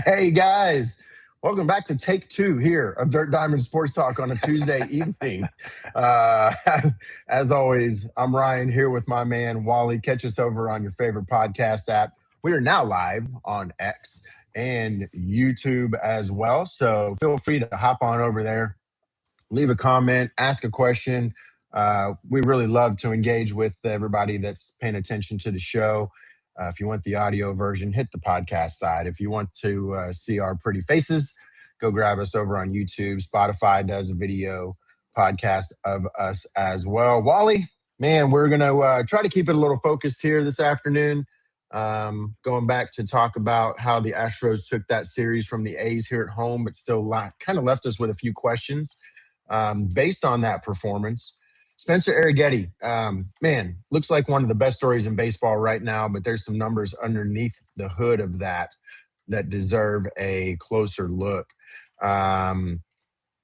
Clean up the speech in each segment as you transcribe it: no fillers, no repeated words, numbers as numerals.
Hey guys, welcome back to take two here of Dirt Diamond Sports Talk on a Tuesday evening. Uh, as always, I'm Ryan here with my man Wally. Catch us over on your favorite podcast app. We are now live on X and YouTube as well. So feel free to hop on over there, leave a comment, ask a question. We really love to engage with everybody that's paying attention to the show. If you want the audio version, hit the podcast side. If you want to see our pretty faces, go grab us over on YouTube. Spotify does a video podcast of us as well. Wally, man, we're going to try to keep it a little focused here this afternoon. Going back to talk about how the Astros took that series from the A's here at home, but still kind of left us with a few questions based on that performance. Spencer Arrighetti, man, looks like one of the best stories in baseball right now, but there's some numbers underneath the hood of that deserve a closer look. And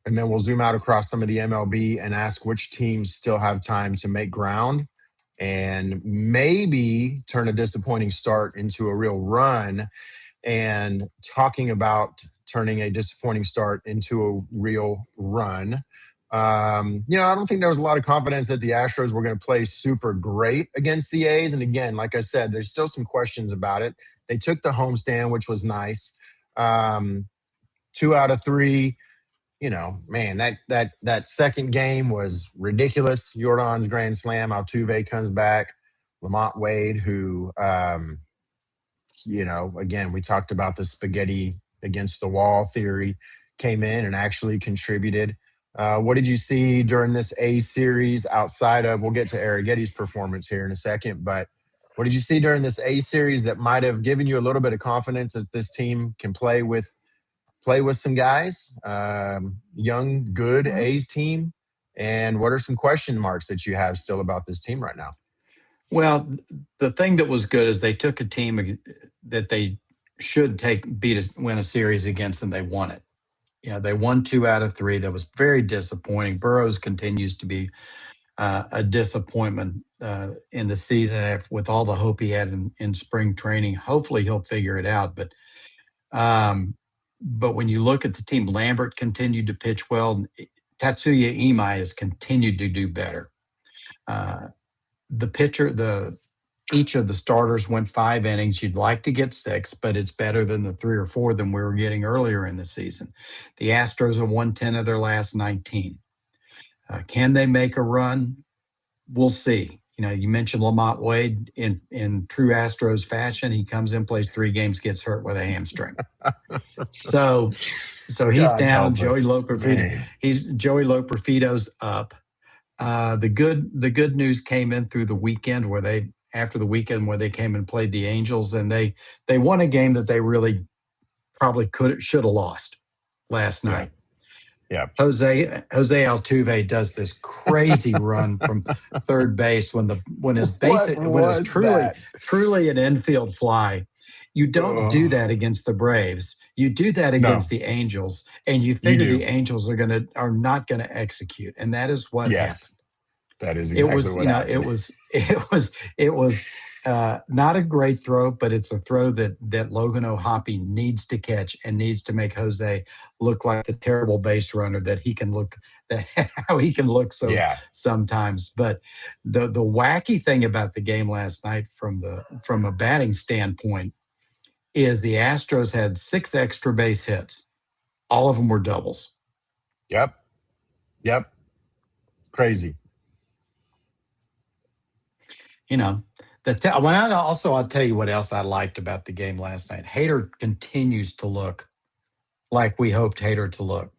then we'll zoom out across some of the MLB and ask which teams still have time to make ground and maybe turn a disappointing start into a real run, and talking about turning a disappointing start into a real run. I don't think there was a lot of confidence that the Astros were going to play super great against the A's. And again, like I said, there's still some questions about it. They took the homestand, which was nice. 2 out of 3. Man, that second game was ridiculous. Jordan's grand slam. Altuve comes back. Lamont Wade, who, again, we talked about the spaghetti against the wall theory, came in and actually contributed. What did you see during this A series outside of, we'll get to Arrighetti's performance here in a second, but what did you see during this A series that might have given you a little bit of confidence that this team can play with some guys, young, good A's team? And what are some question marks that you have still about this team right now? Well, the thing that was good is they took a team that they should win a series against, and they won it. They won 2 out of 3. That was very disappointing. Burrows continues to be a disappointment in the season with all the hope he had in spring training. Hopefully he'll figure it out. But when you look at the team, Lambert continued to pitch well. Tatsuya Imai has continued to do better. Each of the starters went 5 innings. You'd like to get 6, but it's better than the 3 or 4 than we were getting earlier in the season. The Astros have won 10 of their last 19. Can they make a run? We'll see. You mentioned Lamont Wade in true Astros fashion. He comes in, plays 3 games, gets hurt with a hamstring. So he's down. Joey Loperfido's up. The good news came in through the weekend where they came and played the Angels, and they won a game that they really probably should have lost last night. Yeah. Jose Altuve does this crazy run from third base when it's truly an infield fly. You don't do that against the Braves. You do that against the Angels, and you figure the Angels are not gonna execute, and that is what happened. That is exactly what happened. It was not a great throw, but it's a throw that Logan O'Hoppe needs to catch and needs to make Jose look like the terrible base runner that he can look. How he can look sometimes. But the wacky thing about the game last night, from a batting standpoint, is the Astros had 6 extra base hits. All of them were doubles. Yep. Crazy. I'll tell you what else I liked about the game last night. Hader continues to look like we hoped Hader to look.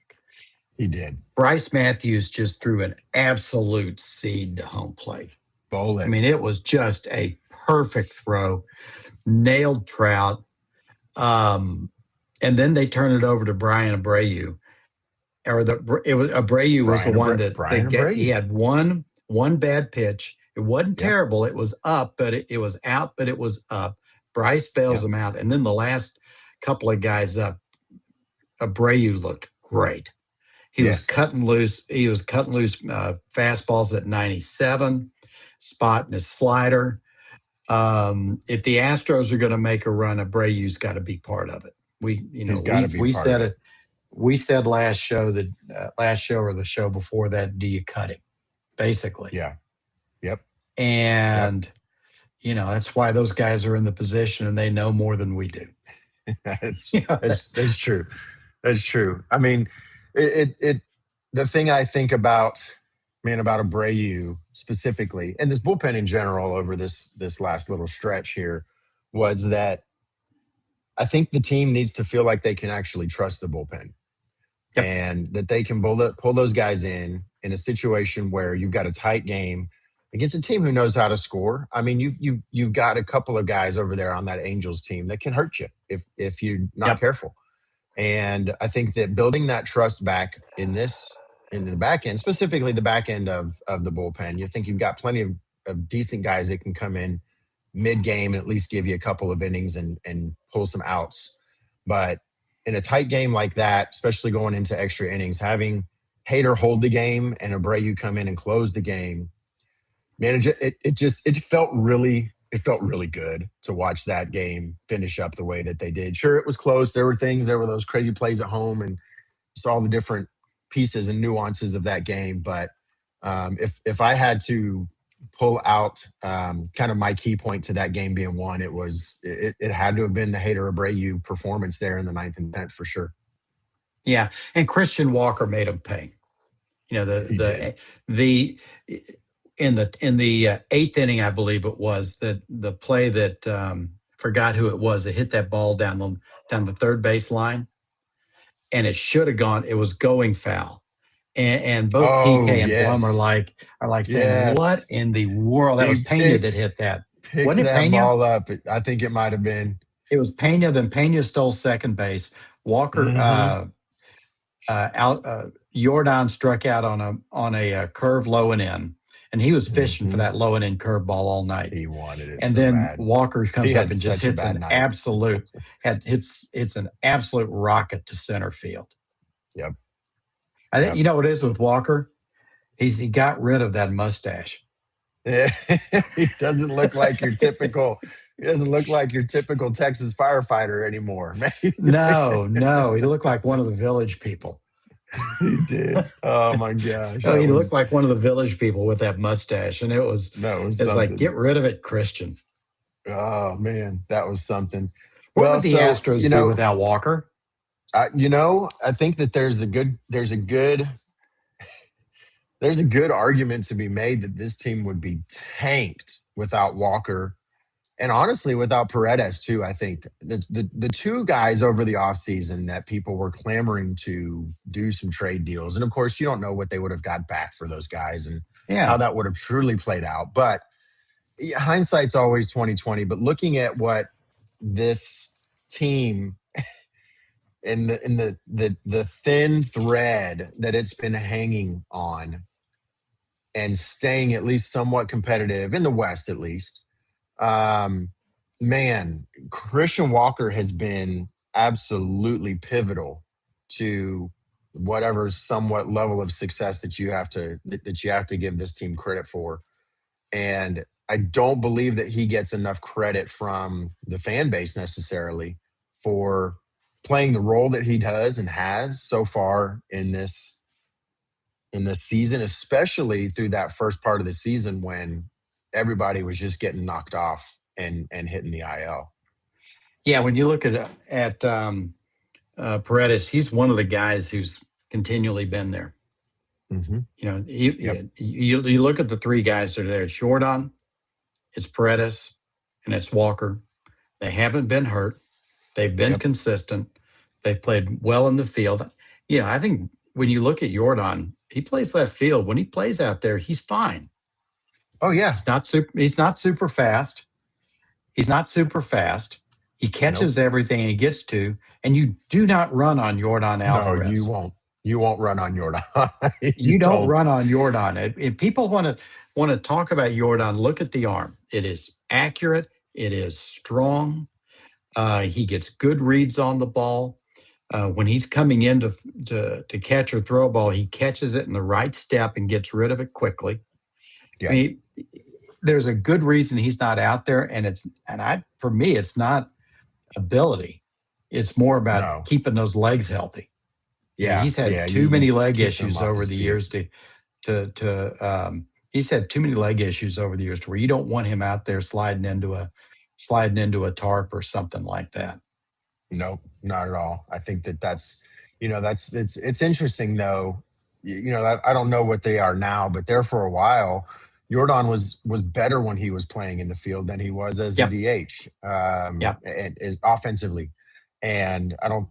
He did. Bryce Matthews just threw an absolute seed to home plate. Bullet. I mean, it was just a perfect throw. Nailed Trout. And then they turned it over to Brian Abreu. Abreu was the one that he had one bad pitch. It wasn't terrible. It was up, but it was out, but it was up. Bryce bails him out. And then the last couple of guys up, Abreu looked great. He was cutting loose. He was cutting loose fastballs at 97, spotting his slider. If the Astros are going to make a run, Abreu's got to be part of it. He's got to be We part of said it. it. We said last show or the show before that, do you cut him? Basically. Yeah. Yep. Yep. And, that's why those guys are in the position and they know more than we do. That's You know, that's true. That's true. I mean, it the thing I think about, man, about Abreu specifically, and this bullpen in general over this last little stretch here, was that I think the team needs to feel like they can actually trust the bullpen Yep. and that they can pull those guys in a situation where you've got a tight game against a team who knows how to score. I mean, you've got a couple of guys over there on that Angels team that can hurt you if you're not Yep. careful. And I think that building that trust back in the back end, specifically the back end of the bullpen, you think you've got plenty of decent guys that can come in mid game and at least give you a couple of innings and pull some outs. But in a tight game like that, especially going into extra innings, having Hader hold the game and Abreu come in and close the game, man, it felt really good to watch that game finish up the way that they did. Sure, it was close. There were those crazy plays at home, and saw the different pieces and nuances of that game. But if I had to pull out kind of my key point to that game being won, it had to have been the Hader Abreu performance there in the 9th and 10th for sure. Yeah. And Christian Walker made him pay. The in the 8th inning, I believe it was, that the play that forgot who it was that hit that ball down the third base line, and it should have gone. It was going foul, and both TK and Blum are like saying, "What in the world?" That was Pena that hit that. Wasn't it Pena? Ball up. I think it might have been. It was Pena. Then Pena stole second base. Walker Jordan struck out on a curve low and in, and he was fishing for that low and in curve ball all night. He wanted it, and so then bad. Walker comes up and just hits an night. It's an absolute rocket to center field. Yep. I think you know what it is with Walker. He got rid of that mustache. He doesn't look like your typical. He doesn't look like your typical Texas firefighter anymore, man. No. He looked like one of the village people. He did. Oh my gosh. He looked like one of the village people with that mustache, and it's like, get rid of it, Christian. Oh man, that was something. What would the Astros do without Walker? I think that there's a good argument to be made that this team would be tanked without Walker. And honestly, without Paredes too. I think the two guys over the offseason that people were clamoring to do some trade deals. And of course, you don't know what they would have got back for those guys and how that would have truly played out. But hindsight's always 2020. But looking at what this team in the thin thread that it's been hanging on and staying at least somewhat competitive in the West, at least. Man, Christian Walker has been absolutely pivotal to whatever somewhat level of success that you have to give this team credit for. And I don't believe that he gets enough credit from the fan base necessarily for playing the role that he does and has so far in this season, especially through that first part of the season when everybody was just getting knocked off and hitting the IL. Yeah, when you look at Paredes, he's one of the guys who's continually been there. Mm-hmm. You look at the three guys that are there. It's Jordan, it's Paredes, and it's Walker. They haven't been hurt. They've been consistent. They've played well in the field. I think when you look at Jordan, he plays left field. When he plays out there, he's fine. Oh yeah, he's not super fast. He catches everything he gets to, and you do not run on Jordan Alvarez. No, you won't. You won't run on Jordan. you don't run on Jordan. If people want to talk about Jordan, look at the arm. It is accurate. It is strong. He gets good reads on the ball. When he's coming in to catch or throw a ball, he catches it in the right step and gets rid of it quickly. Yeah. I mean, there's a good reason he's not out there, for me, it's not ability. It's more about No. keeping those legs healthy. Yeah. He's had Yeah. too many leg keep him issues off over his the feet. years he's had too many leg issues over the years to where you don't want him out there sliding into a tarp or something like that. Nope, not at all. I think that's it's interesting though. I don't know what they are now, but there for a while, Jordan was better when he was playing in the field than he was as a Yep. DH, Yep. and offensively. And I don't,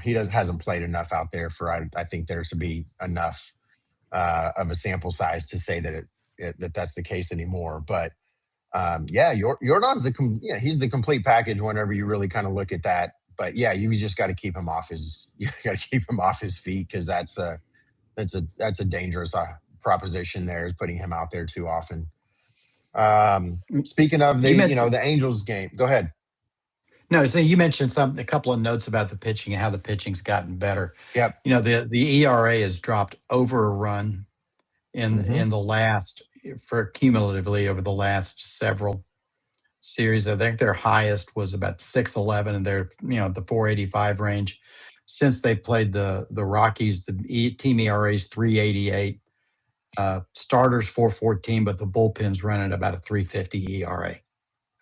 he hasn't played enough out there for I think there's to be enough of a sample size to say that that's the case anymore. But yeah, Jordan's he's the complete package whenever you really kind of look at that. But yeah, you just got to keep him off his feet because that's a dangerous proposition. There is putting him out there too often. Speaking of You mentioned the Angels game, go ahead. No, so you mentioned a couple of notes about the pitching and how the pitching's gotten better. Yep. The ERA has dropped over a run in the last for cumulatively over the last several series. I think their highest was about 6.11, and they're the 4.85 range. Since they played the Rockies, the team ERA is 3.88. Starters 4.14, but the bullpen's running about a 3.50 ERA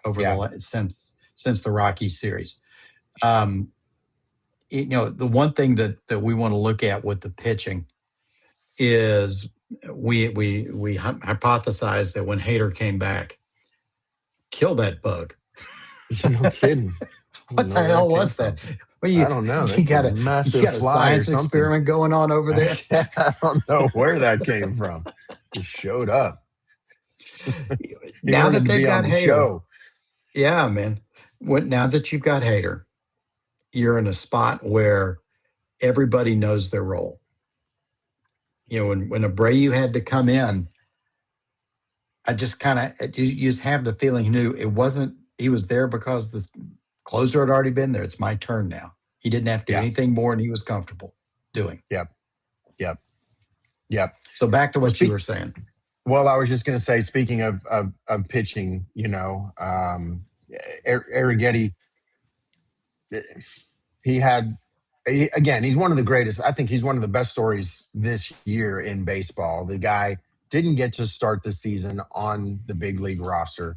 over since the Rockies series. The one thing that we want to look at with the pitching is we hypothesized that when Hader came back, kill that bug. No kidding. What the hell was that? Well, I don't know. You got a massive science experiment going on over there. I don't know where that came from. Just showed up. Now that they've got the Hader, show. Yeah, man. Now that you've got Hader, you're in a spot where everybody knows their role. When Abreu had to come in, I just you just have the feeling he was there because the closer had already been there. It's my turn now. He didn't have to do anything more, and he was comfortable doing. Yep. So back to what you were saying. Well, I was just going to say, speaking of pitching, Arrighetti, he's one of the greatest. I think he's one of the best stories this year in baseball. The guy didn't get to start the season on the big league roster.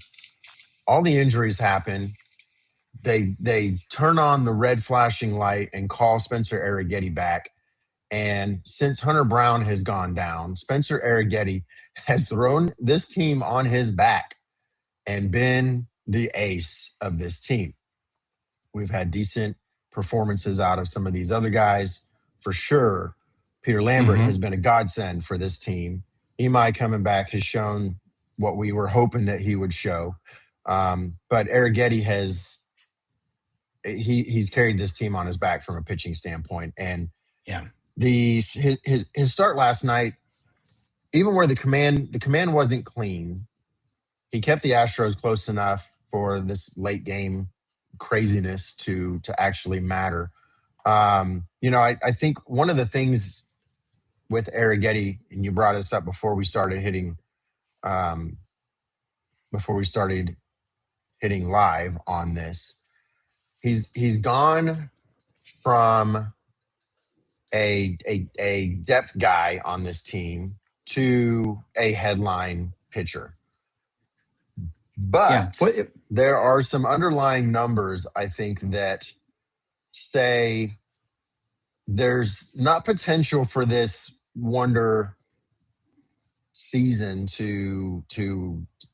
All the injuries happen. They turn on the red flashing light and call Spencer Arrighetti back. And since Hunter Brown has gone down, Spencer Arrighetti has thrown this team on his back and been the ace of this team. We've had decent performances out of some of these other guys, for sure. Peter Lambert has been a godsend for this team. Imai coming back has shown what we were hoping that he would show. But Arrighetti he's carried this team on his back from a pitching standpoint. And his start last night, even where the command wasn't clean, he kept the Astros close enough for this late game craziness to actually matter. I think one of the things with Arrighetti, and you brought us up before we started hitting live on this, he's gone from a depth guy on this team to a headline pitcher. But there are some underlying numbers, I think, that say there's not potential for this wonder season to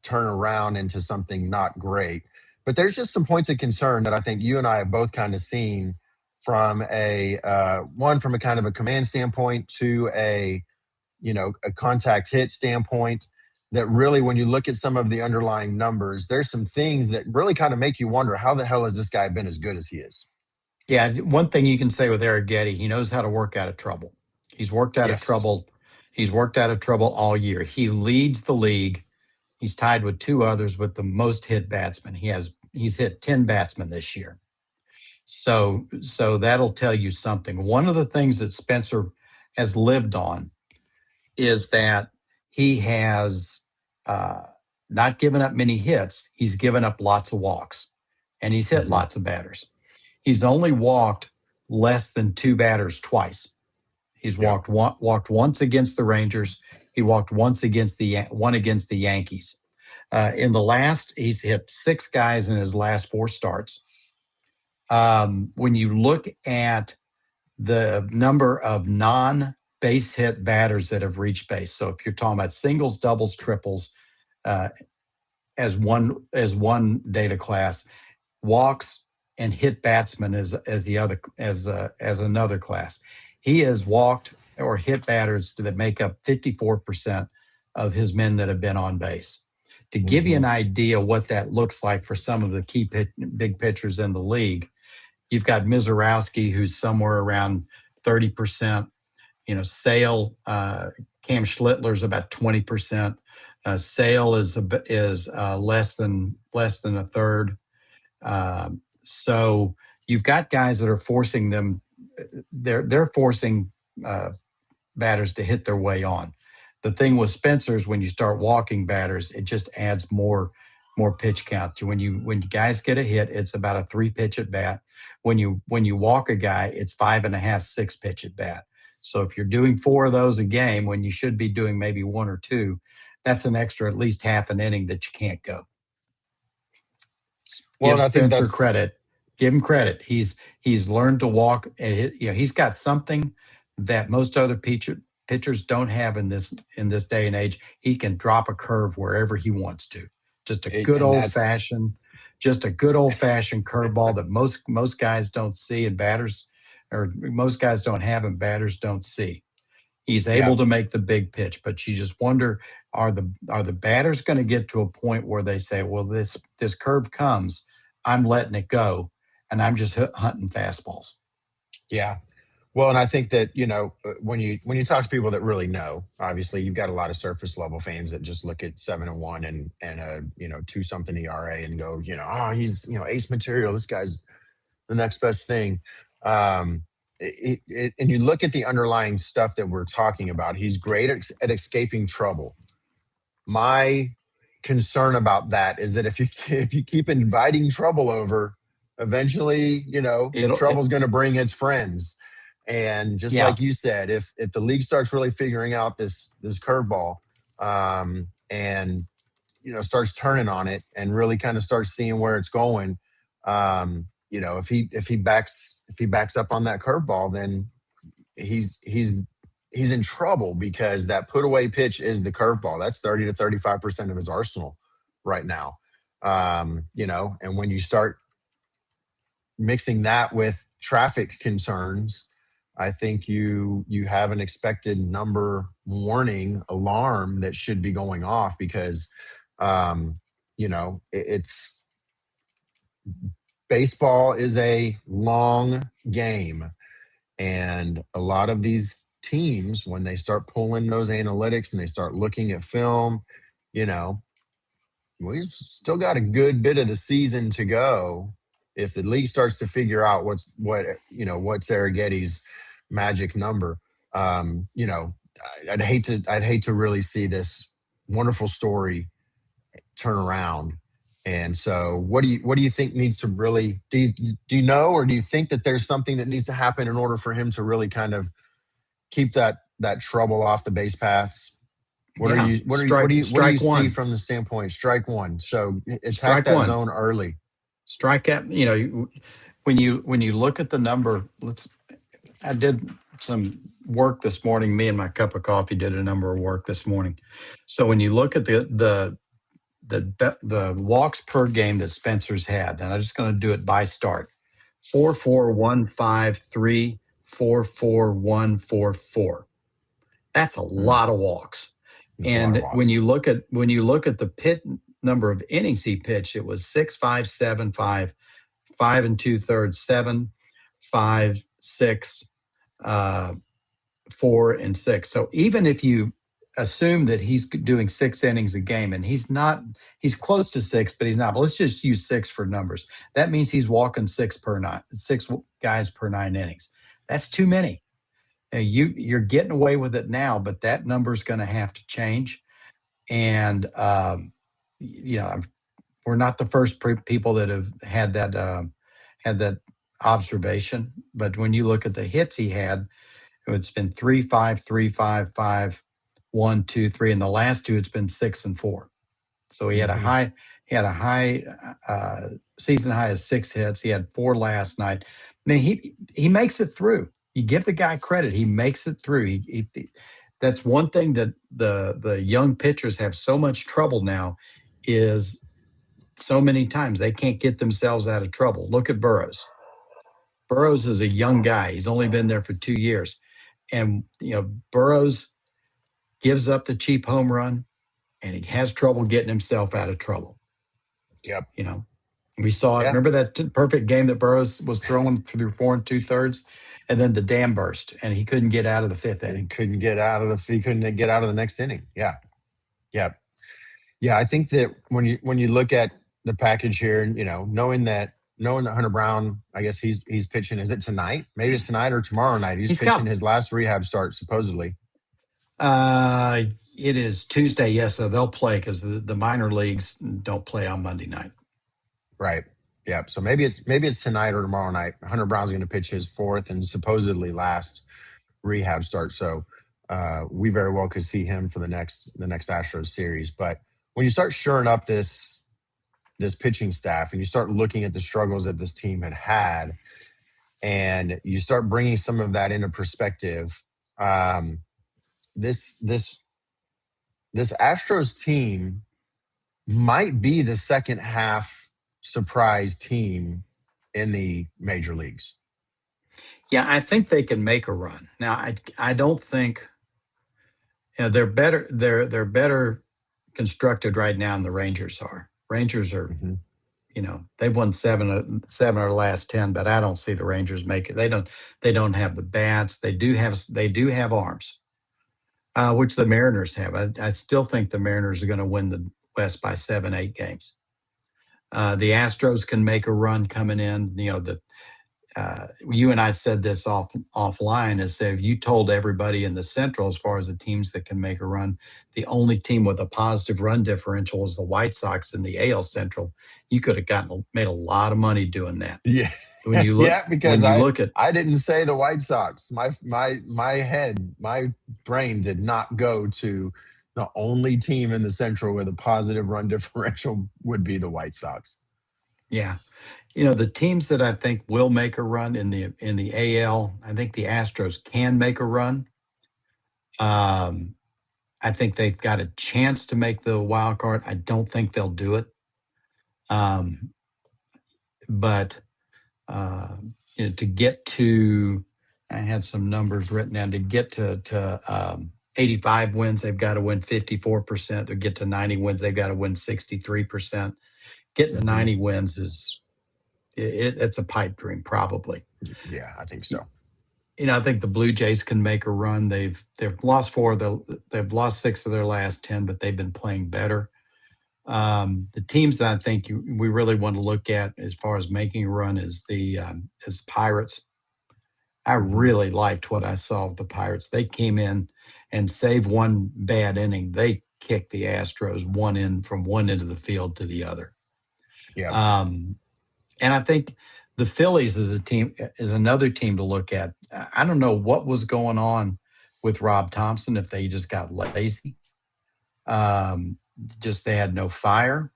turn around into something not great. But there's just some points of concern that I think you and I have both kind of seen from one from a kind of a command standpoint to a contact hit standpoint, that really, when you look at some of the underlying numbers, there's some things that really kind of make you wonder, how the hell has this guy been as good as he is? Yeah, one thing you can say with Arrighetti, he knows how to work out of trouble. He's worked out of trouble. He's worked out of trouble all year. He leads the league. He's tied with two others with the most hit batsmen. He's hit 10 batsmen this year. So that'll tell you something. One of the things that Spencer has lived on is that he has not given up many hits. He's given up lots of walks, and he's hit lots of batters. He's only walked less than 2 batters twice. He's walked once against the Rangers. He walked once against the Yankees. He's hit 6 guys in his last 4 starts. When you look at the number of non-base hit batters that have reached base, so if you're talking about singles, doubles, triples, as one data class, walks and hit batsmen as another class. He has walked or hit batters that make up 54% of his men that have been on base. To give you an idea what that looks like for some of the key big pitchers in the league, you've got Mizorowski, who's somewhere around 30%. Sale, Cam Schlittler's about 20%. Sale is less than a third. So you've got guys that are forcing them. They're forcing batters to hit their way on. The thing with Spencer's, when you start walking batters, it just adds more pitch count. When guys get a hit, it's about a 3 pitch at bat. When you walk a guy, it's 5.5, 6 pitch at bat. So if you're doing 4 of those a game, when you should be doing maybe 1 or 2, that's an extra at least half an inning that you can't go. Well, Give Spencer credit. Give him credit. He's learned to walk. And he's got something that most other pitchers don't have in this day and age. He can drop a curve wherever he wants to. Just a good old fashioned curveball that most guys don't see, and most guys don't have, and batters don't see. He's able to make the big pitch, but you just wonder, are the batters going to get to a point where they say, well, this curve comes, I'm letting it go, and I'm just hunting fastballs. Yeah. Well, and I think that, when you talk to people that really know, obviously you've got a lot of surface level fans that just look at 7-1 and a 2-something ERA and go, he's, ace material. This guy's the next best thing. And you look at the underlying stuff that we're talking about. He's great at escaping trouble. My concern about that is that if you keep inviting trouble over, eventually, trouble's going to bring its friends. And just like you said, if the league starts really figuring out this curveball, and starts turning on it and really kind of starts seeing where it's going, if he backs up on that curveball, then he's in trouble, because that put away pitch is the curveball. That's 30 to 35% of his arsenal right now. And when you start mixing that with traffic concerns, I think you have an expected number warning alarm that should be going off, because it's baseball is a long game, and a lot of these teams, when they start pulling those analytics and they start looking at film, we've still got a good bit of the season to go. If the league starts to figure out what's Arrighetti's magic number, I'd hate to really see this wonderful story turn around. And so what do you think needs to really, do you know, or do you think that there's something that needs to happen in order for him to really kind of keep that trouble off the base paths? What do you see from the standpoint strike one? So attack that zone early. Strike at, when you look at the number, I did some work this morning. Me and my cup of coffee did a number of work this morning. So when you look at the walks per game that Spencer's had, and I'm just going to do it by start: 4-4-1-5-3, 4-4-1-4-4. That's a lot of walks. And when you look at the pit number of innings he pitched, it was 6, 5, 7, 5, 5 2/3, 7, 5, 6, 4, and 6. So even if you assume that he's doing 6 innings a game, and he's close to 6, but he's not. But let's just use 6 for numbers. That means he's walking 6 guys per 9 innings. That's too many. You're getting away with it now, but that number is going to have to change. And we're not the first people that have had that observation, but when you look at the hits he had, it's been 3-5, 3-5, 5, 1, 2, 3. And the last two, it's been 6-4. So he had a Hmm. high, he had a high season high of 6 hits. He had 4 last night. I mean, he makes it through. You give the guy credit; he makes it through. That's one thing that the young pitchers have so much trouble now is so many times they can't get themselves out of trouble. Look at Burrows. Burrows is a young guy. He's only been there for 2 years, and Burrows gives up the cheap home run, and he has trouble getting himself out of trouble. Yep. We saw it. Yeah. Remember that perfect game that Burrows was throwing through 4 2/3, and then the dam burst, and he couldn't get out of the fifth And he inning. couldn't get out of he couldn't get out of the next inning. Yeah. Yeah. Yeah. I think that when you look at the package here, and knowing that Hunter Brown, I guess he's pitching. Is it tonight? Maybe it's tonight or tomorrow night. He's He's pitching got. his last rehab start supposedly. It is Tuesday, yes. So they'll play because the minor leagues don't play on Monday night. Right. Yeah. So maybe it's tonight or tomorrow night. Hunter Brown's going to pitch his fourth and supposedly last rehab start. So we very well could see him for the next Astros series. But when you start shoring up this pitching staff and you start looking at the struggles that this team had, and you start bringing some of that into perspective, um, this Astros team might be the second half surprise team in the major leagues. Yeah, I think they can make a run. Now, I don't think they're better. They're better constructed right now than the Rangers are. Rangers are, Hmm. they've won seven of the last 10, but I don't see the Rangers make it. They don't have the bats. They do have arms, which the Mariners have. I still think the Mariners are going to win the West by 7, 8 games. The Astros can make a run coming in. You and I said this offline is that if you told everybody in the Central, as far as the teams that can make a run, the only team with a positive run differential is the White Sox in the AL Central. You could have made a lot of money doing that. Yeah. When you look Yeah, because when you I look at I didn't say the White Sox. My brain did not go to the only team in the Central with a positive run differential would be the White Sox. yeah, the teams that I think will make a run in the AL, I think the Astros can make a run. Um, I think they've got a chance to make the wild card. I don't think they'll do it. Um, but to get to, I had some numbers written down. To get to 85 wins, they've got to win 54%. To get to 90 wins, they've got to win 63%. Getting to Hmm. 90 wins it's a pipe dream, probably. Yeah, I think so. I think the Blue Jays can make a run. They've lost they've lost 6 of their last 10, but they've been playing better. The teams that I think we really want to look at as far as making a run is the Pirates. I Hmm. really liked what I saw of the Pirates. They came in and saved one bad inning. They kicked the Astros from one end of the field to the other. Yeah. Um, and I think the Phillies is another team to look at. I don't know what was going on with Rob Thompson, if they just got lazy. Um, just they had no fire.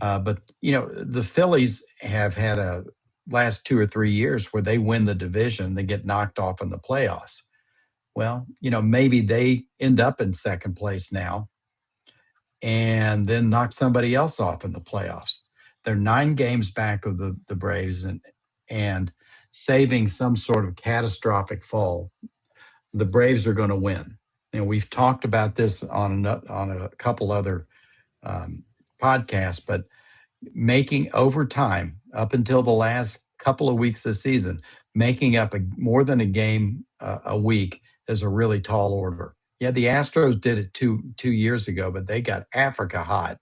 But the Phillies have had a last 2 or 3 years where they win the division, they get knocked off in the playoffs. Well, maybe they end up in second place now and then knock somebody else off in the playoffs. They're 9 games back of the Braves and saving some sort of catastrophic fall. The Braves are going to win. And we've talked about this on a couple other um, podcasts, but making over time up until the last couple of weeks of the season, making up more than a game a week is a really tall order. Yeah, the Astros did it 2 years ago, but they got Africa hot,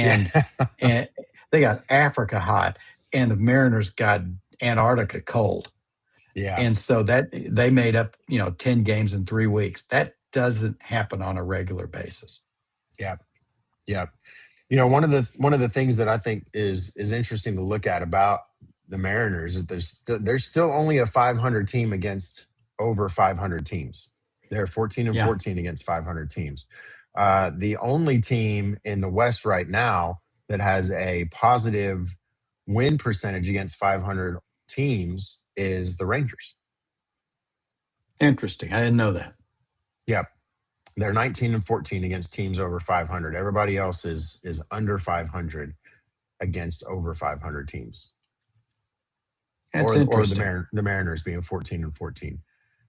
Yeah. and and they got Africa hot, and the Mariners got Antarctica cold, Yeah. and so that they made up 10 games in 3 weeks. That doesn't happen on a regular basis. Yeah. Yeah. One of the things that I think is interesting to look at about the Mariners, there's still only a 500 team against over 500 teams. They're 14 and Yeah, 14 against 500 teams. The only team in the West right now that has a positive win percentage against 500 teams is the Rangers. interesting. I didn't know that. Yep. They're 19 and 14 against teams over 500. Everybody else is under 500 against over 500 teams. That's Or interesting. the Mariners being 14 and 14.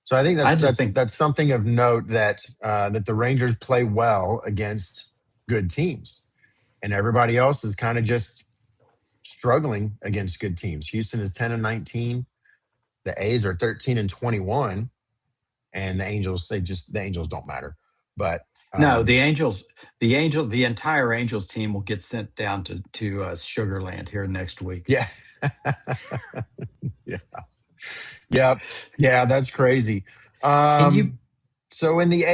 So I think I just think, that's something of note that that the Rangers play well against good teams, and everybody else is kind of just struggling against good teams. Houston is 10 and 19. The A's are 13 and 21, and the Angels the Angels don't matter. But no, um, the entire Angels team will get sent down to Sugarland here next week. yeah, yeah, yeah, yeah, that's crazy. Can you? Um, so in the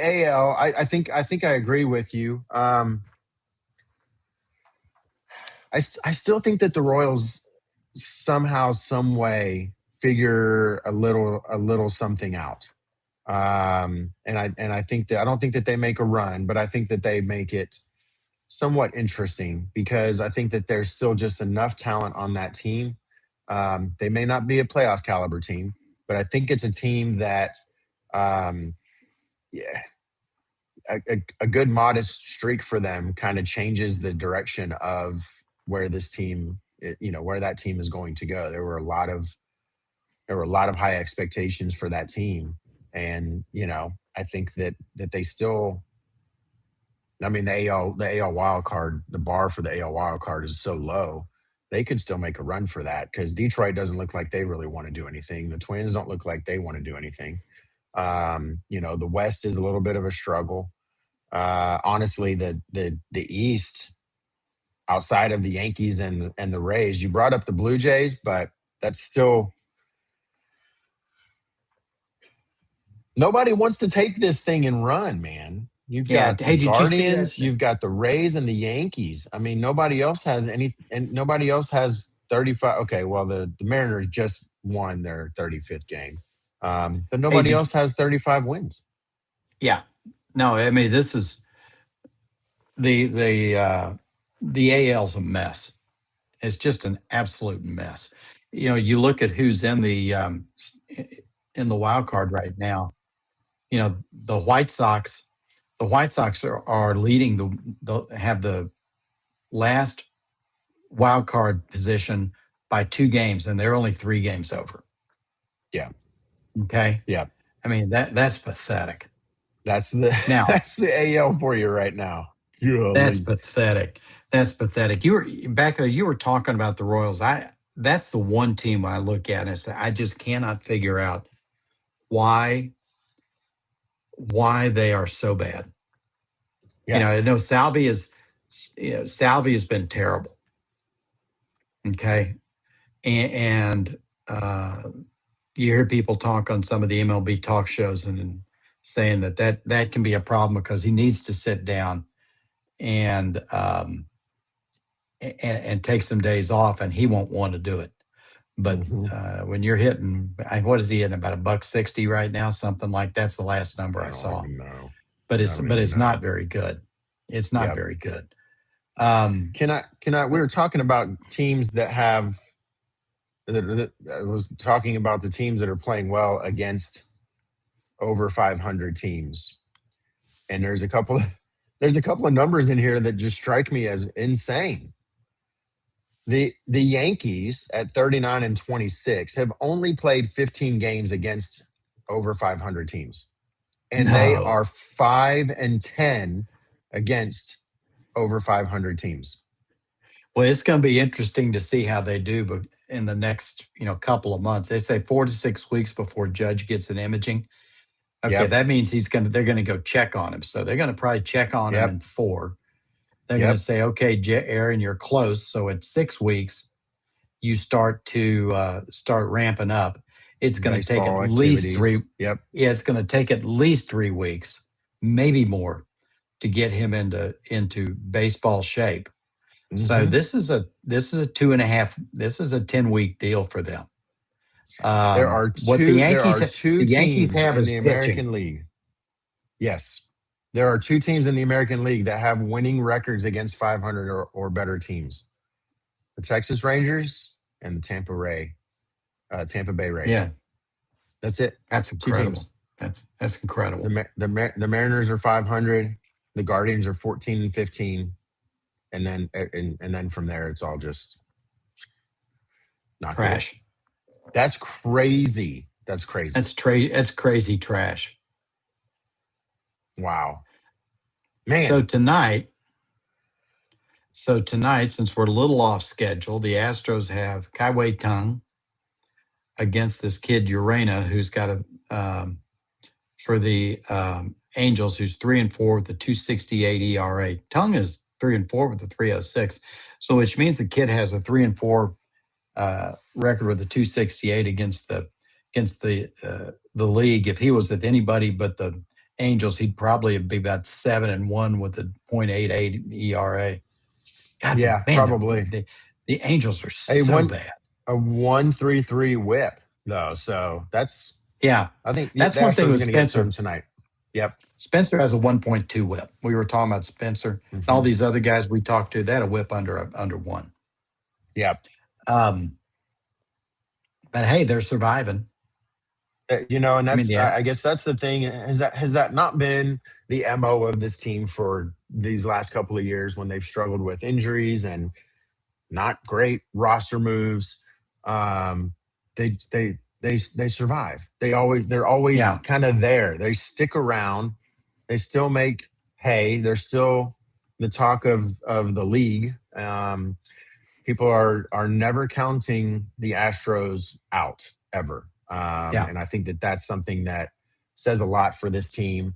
AL, I think I agree with you. I still think that the Royals somehow, some way, figure a little something out. And I think that I don't think that they make a run, but I think that they make it somewhat interesting because I think that there's still just enough talent on that team. They may not be a playoff caliber team, but I think it's a team that, um, yeah, a good modest streak for them kind of changes the direction of where this team, where that team is going to go. There were a lot of high expectations for that team, and I think that they still. I mean, the AL wild card, the bar for the AL wild card is so low. They could still make a run for that because Detroit doesn't look like they really want to do anything. The Twins don't look like they want to do anything. The West is a little bit of a struggle. Honestly, the East, outside of the Yankees and the Rays, you brought up the Blue Jays, but that's still nobody wants to take this thing and run, man. You've Yeah. got the Hey, did you see that? Guardians, you've got the Rays and the Yankees. I mean, nobody else has any, and nobody else has 35. Okay, well, the Mariners just won their 35th game, but Hey, nobody did else has 35 wins. yeah. No, I mean this is the AL's a mess. It's just an absolute mess. You look at who's in the wild card right now. The White Sox. The White Sox are leading have the last wild card position by 2 games, and they're only 3 games over. Yeah, Okay, yeah. I mean that's pathetic. That's the Now that's the AL for you right now. that's Golly. pathetic. That's pathetic. You were back there. You were talking about the Royals. That's the one team I look at and say I just cannot figure out why they are so bad. Yeah. I know Salvi has been terrible. Okay, and you hear people talk on some of the MLB talk shows and saying that can be a problem because he needs to sit down and and take some days off, and he won't want to do it. But Mhm. when you're hitting, what is he hitting about $160 right now? Something like that's the last number I I don't saw. even know. But I don't even it's not know. very good. It's not Yep. very good. Um, Can I? We were talking about teams that have. I was talking about the teams that are playing well against over 500 teams, and there's a couple of numbers in here that just strike me as insane. The Yankees at 39 and 26 have only played 15 games against over 500 teams, and they no. are 5 and 10 against over 500 teams. Well, it's going to be interesting to see how they do, but in the next couple of months, they say 4 to 6 weeks before Judge gets an imaging. Okay, Yep. that means they're going to go check on him. So they're going to probably check on him Yep. in 4. They're going to Yep. say, okay, Aaron, you're close. So at 6 weeks, you start ramping up. It's going to take at Baseball least three. activities. Yep. Yeah, it's going to take at least 3 weeks, maybe more, to get him into baseball shape. So Hmm. this is a 2.5. This is a 10-week deal for them. What There are The two Yankees teams have in is the pitching. American League. Yes. There are two teams in the American League that have winning records against 500 or better teams. The Texas Rangers and the Tampa Bay Rays. Yeah, That's it. that's Two incredible. teams. That's incredible. The Mariners are 500. The Guardians are 14 and 15, and then from there it's all just not good. Trash. That's crazy. That's crazy. That's crazy trash. Wow, man. So tonight, since we're a little off schedule, the Astros have Kai Wei Tung against this kid Urena, who's got for the Angels, who's 3-4 with a 2.68 ERA. Tung is 3-4 with a 3.06, so which means the kid has a 3-4 record with a 2.68 against the league. If he was with anybody but the Angels, he'd probably be about 7-1 with a 0.88 ERA. God, Yeah, man, probably. the Angels are so bad. A 1.33 whip though, so that's Yeah, I think that's the one thing Astros are with going to get to Spencer. him tonight. Yep. Spencer has a 1.2 whip. We were talking about Spencer. All these other guys we talked to, they had a whip under one. Yep. But hey, they're surviving. And that's I guess that's the thing. Has that not been the MO of this team for these last couple of years when they've struggled with injuries and not great roster moves? They survive. They're always kind of there. They stick around. They still make hay. They're still the talk of the league. People are never counting the Astros out ever. And I think that's something that says a lot for this team.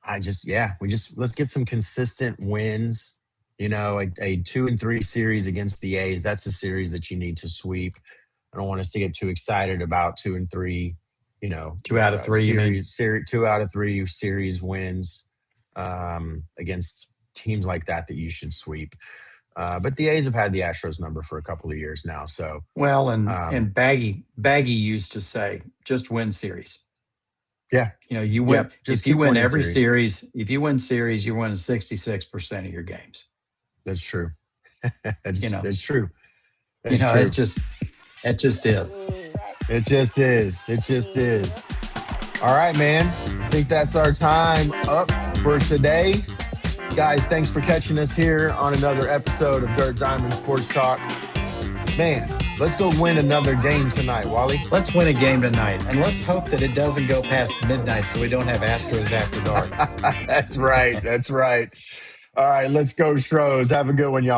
Let's get some consistent wins. A 2-3 series against the A's. That's a series that you need to sweep. I don't want us to get too excited about 2-3. 2 out of 3 2 out of 3 series wins against teams like that you should sweep. But the A's have had the Astros number for a couple of years now. So and Baggy used to say, just win series. Yeah, you win. Yep, if you win every series, if you win series, you win 66% of your games. That's true. That's true. That's true. It just is. It just is. It just is. All right, man. I think that's our time up for today. Guys, thanks for catching us here on another episode of Dirt Diamond Sports Talk. Man, let's go win another game tonight, Wally. Let's win a game tonight, and let's hope that it doesn't go past midnight so we don't have Astros after dark. That's right. That's right. All right, let's go, Stros. Have a good one, y'all.